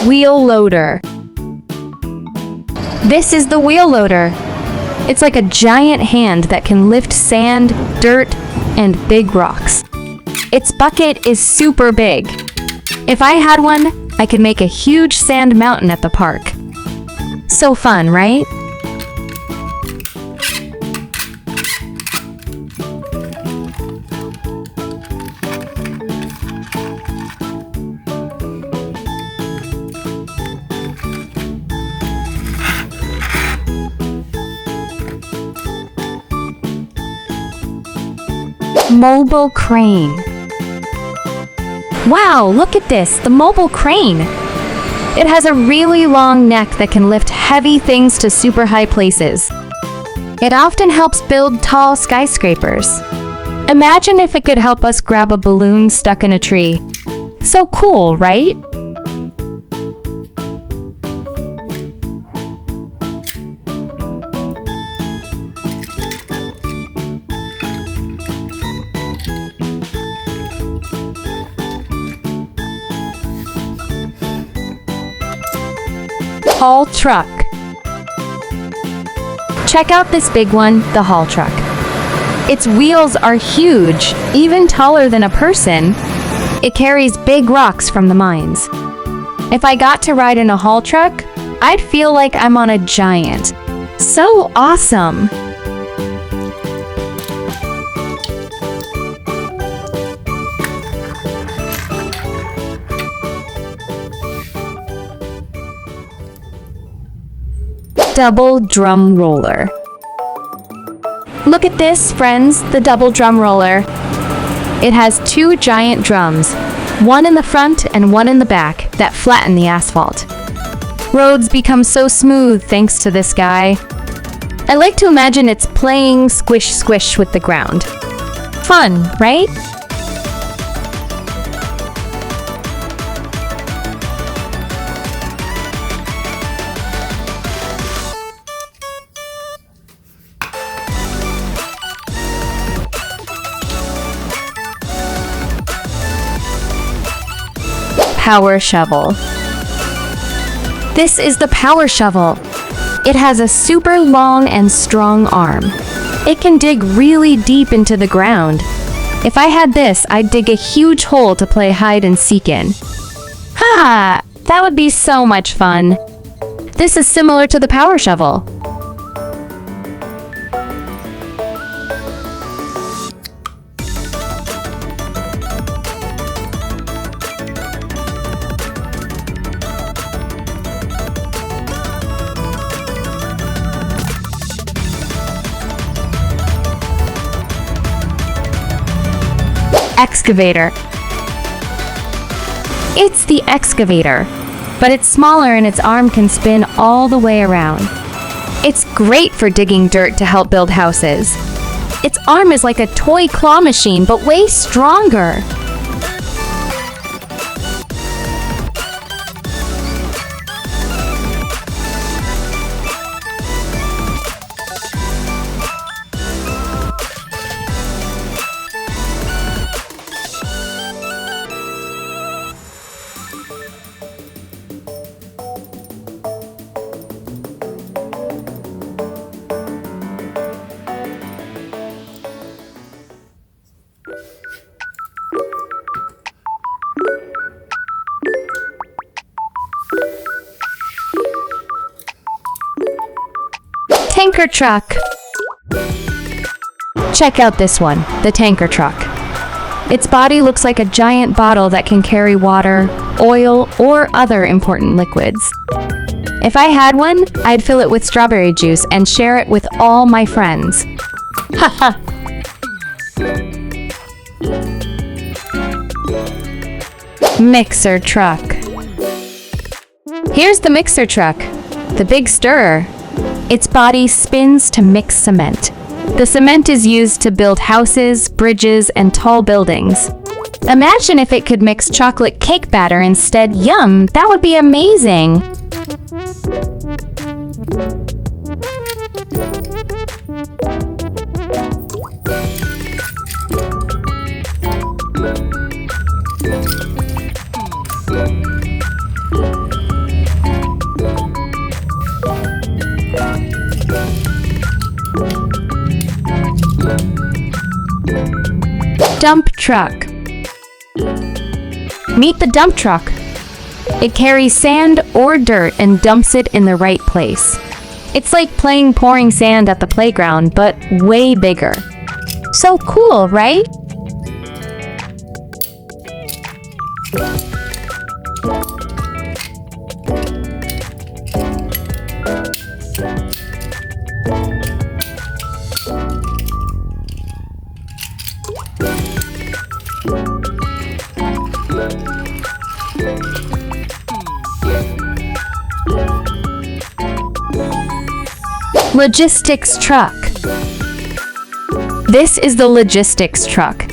Wheel loader. This is the wheel loader. It's like a giant hand that can lift sand, dirt, and big rocks. Its bucket is super big. If I had one, I could make a huge sand mountain at the park. So fun, right? Mobil crane. Wow, look at this, the Mobil crane. It has a really long neck that can lift heavy things to super high places. It often helps build tall skyscrapers. Imagine if it could help us grab a balloon stuck in a tree. So cool, right? Haul truck. Check out this big one, the haul truck. Its wheels are huge, even taller than a person. It carries big rocks from the mines. If I got to ride in a haul truck, I'd feel like I'm on a giant. So awesome! Double drum roller. Look at this, friends, the double drum roller. It has two giant drums, one in the front and one in the back, that flatten the asphalt. Roads become so smooth thanks to this guy. I like to imagine it's playing squish squish with the ground. Fun, right? Power shovel. This is the power shovel. It has a super long and strong arm. It can dig really deep into the ground. If I had this, I'd dig a huge hole to play hide and seek in. Ha! That would be so much fun. This is similar to the power shovel. Excavator. It's the excavator, but it's smaller and its arm can spin all the way around. It's great for digging dirt to help build houses. Its arm is like a toy claw machine, but way stronger. Tanker truck. Check out this one, the tanker truck. Its body looks like a giant bottle that can carry water, oil, or other important liquids. If I had one, I'd fill it with strawberry juice and share it with all my friends. Haha! Mixer truck. Here's the mixer truck, the big stirrer. Its body spins to mix cement. The cement is used to build houses, bridges, and tall buildings. Imagine if it could mix chocolate cake batter instead. Yum, that would be amazing! Dump truck. Meet the dump truck. It carries sand or dirt and dumps it in the right place. It's like playing pouring sand at the playground, but way bigger. So cool, right? Logistics truck. This is the logistics truck.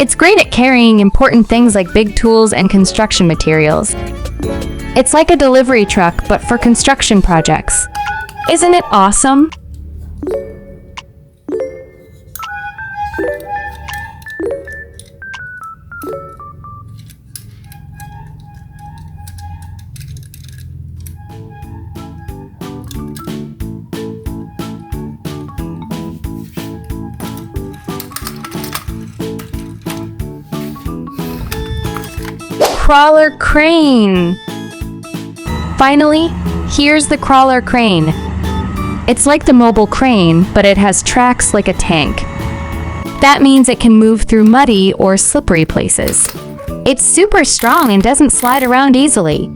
It's great at carrying important things like big tools and construction materials. It's like a delivery truck, but for construction projects. Isn't it awesome? Crawler crane. Finally, here's the crawler crane. It's like the Mobil crane, but it has tracks like a tank. That means it can move through muddy or slippery places. It's super strong and doesn't slide around easily.